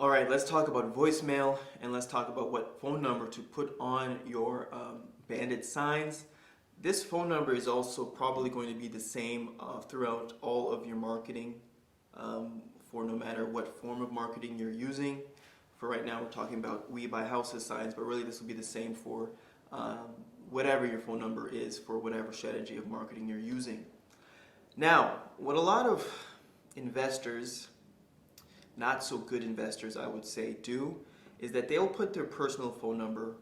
All right, let's talk about voicemail and let's talk about what phone number to put on your bandit signs. This phone number is also probably going to be the same throughout all of your marketing for no matter what form of marketing you're using. For right now, we're talking about We Buy Houses signs, but really this will be the same for whatever your phone number is for whatever strategy of marketing you're using. Now, what a lot of investors, not so good investors I would say, do is that they'll put their personal phone number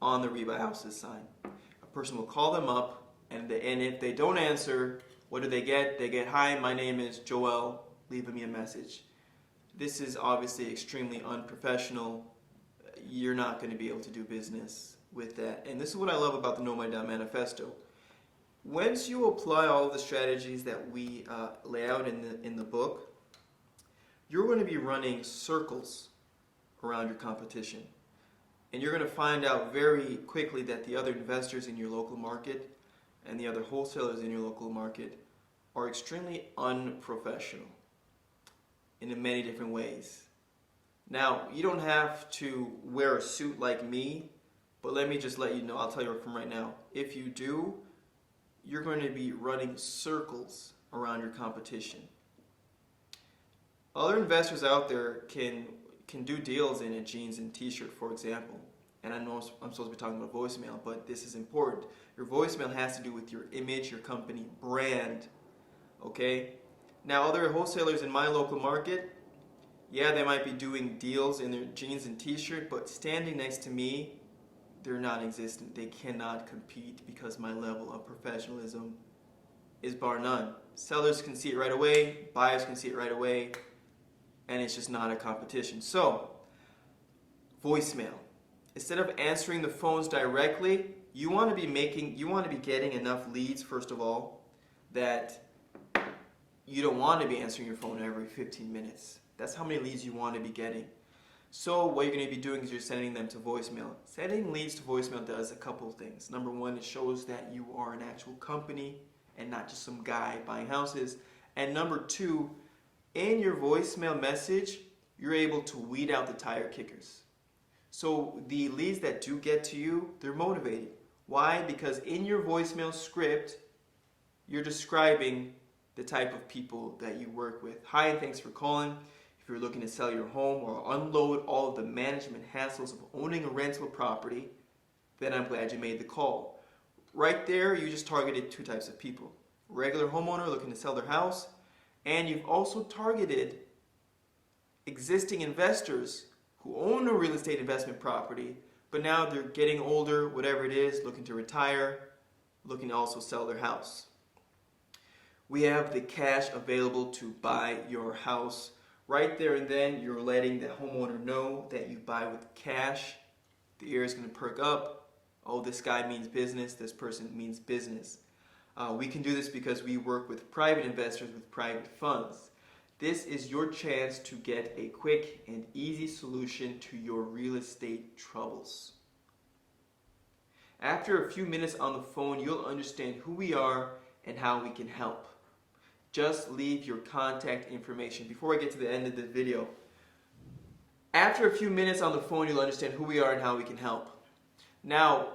on the We Buy Houses sign. A person will call them up and if they don't answer, what do they get? They get, "Hi, my name is Joel, leave me a message." This is obviously extremely unprofessional. You're not going to be able to do business with that. And this is what I love about the Know My Manifesto. Once you apply all of the strategies that we lay out in the book, you're going to be running circles around your competition. And you're going to find out very quickly that the other investors in your local market and the other wholesalers in your local market are extremely unprofessional in many different ways. Now, you don't have to wear a suit like me, but let me just let you know, I'll tell you from right now, if you do, you're going to be running circles around your competition. Other investors out there can do deals in a jeans and t-shirt, for example. And I know I'm supposed to be talking about voicemail, but this is important. Your voicemail has to do with your image, your company brand. Okay? Now, other wholesalers in my local market, yeah, they might be doing deals in their jeans and t-shirt, but standing next to me, they're non-existent. They cannot compete because my level of professionalism is bar none. Sellers can see it right away, buyers can see it right away, and it's just not a competition. So, voicemail. Instead of answering the phones directly, you want to be getting enough leads, first of all, that you don't want to be answering your phone every 15 minutes. That's how many leads you want to be getting. So what you're going to be doing is you're sending them to voicemail. Sending leads to voicemail does a couple of things. Number one, it shows that you are an actual company and not just some guy buying houses. And number two, in your voicemail message, you're able to weed out the tire kickers. So the leads that do get to you, they're motivated. Why? Because in your voicemail script, you're describing the type of people that you work with. Hi, and thanks for calling. If you're looking to sell your home or unload all of the management hassles of owning a rental property, then I'm glad you made the call. Right there, you just targeted two types of people. Regular homeowner looking to sell their house, and you've also targeted existing investors who own a real estate investment property, but now they're getting older, whatever it is, looking to retire, looking to also sell their house. We have the cash available to buy your house. Right there and then, you're letting the homeowner know that you buy with cash. The ear is going to perk up. Oh, this guy means business. This person means business. We can do this because we work with private investors with private funds. This is your chance to get a quick and easy solution to your real estate troubles. After a few minutes on the phone, you'll understand who we are and how we can help. Just leave your contact information. Before I get to the end of the video, after a few minutes on the phone, you'll understand who we are and how we can help. Now,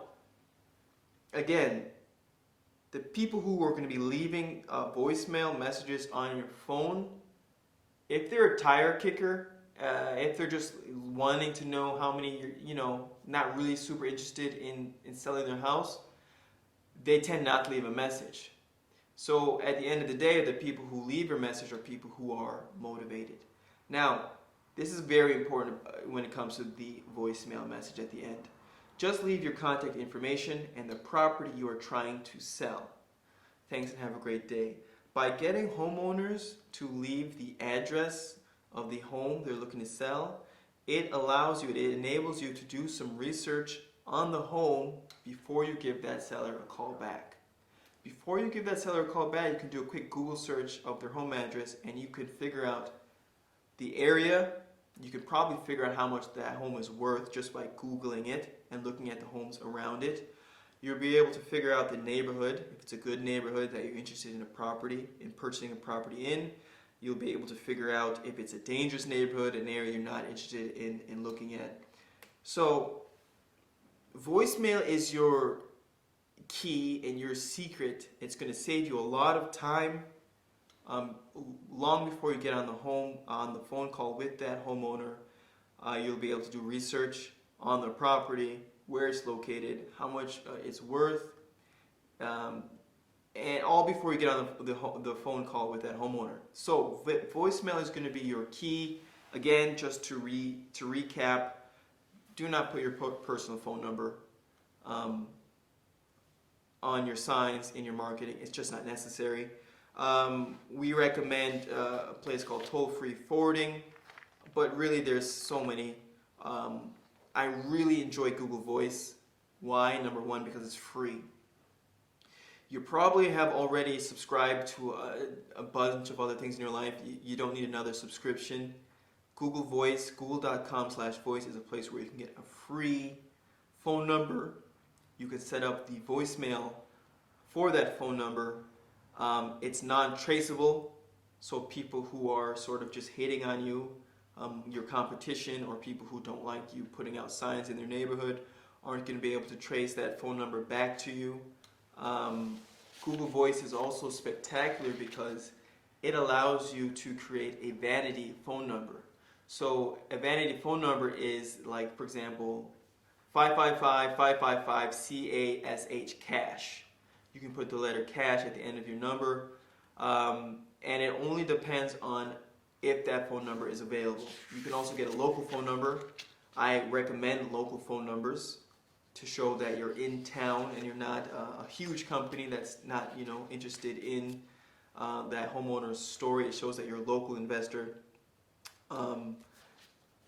again, the people who are going to be leaving voicemail messages on your phone, if they're a tire kicker, if they're just wanting to know how many, not really super interested in selling their house, they tend not to leave a message. So at the end of the day, the people who leave your message are people who are motivated. Now, this is very important when it comes to the voicemail message at the end. Just leave your contact information and the property you are trying to sell. Thanks and have a great day. By getting homeowners to leave the address of the home they're looking to sell, it enables you to do some research on the home before you give that seller a call back. Before you give that seller a call back, you can do a quick Google search of their home address and you can figure out the area. You can probably figure out how much that home is worth just by Googling it and looking at the homes around it. You'll be able to figure out the neighborhood, if it's a good neighborhood that you're interested in purchasing a property in. You'll be able to figure out if it's a dangerous neighborhood, an area you're not interested in looking at. So voicemail is your key and your secret. It's going to save you a lot of time long before you get on the phone call with that homeowner. You'll be able to do research on the property, where it's located, how much it's worth, and all before you get on the phone call with that homeowner. So voicemail is going to be your key. Again, just to recap, do not put your personal phone number on your signs in your marketing. It's just not necessary. We recommend a place called toll-free forwarding, but really there's so many. I really enjoy Google Voice. Why? Number one, because it's free. You probably have already subscribed to a bunch of other things in your life. You don't need another subscription. Google Voice, google.com/voice is a place where you can get a free phone number. You can set up the voicemail for that phone number. It's non-traceable, so people who are sort of just hating on you, your competition, or people who don't like you putting out signs in their neighborhood aren't going to be able to trace that phone number back to you. Google Voice is also spectacular because it allows you to create a vanity phone number. So a vanity phone number is like, for example, 555-555-CASH, cash. You can put the letter cash at the end of your number, and it only depends on if that phone number is available. You can also get a local phone number. I recommend local phone numbers to show that you're in town and you're not a huge company that's not, interested in that homeowner's story. It shows that you're a local investor.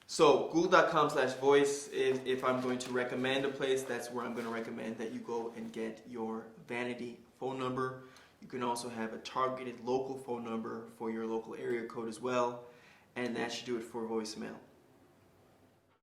So google.com/voice, if I'm going to recommend a place, that's where I'm going to recommend that you go and get your vanity phone number. You can also have a targeted local phone number for your local area code as well, and that should do it for voicemail.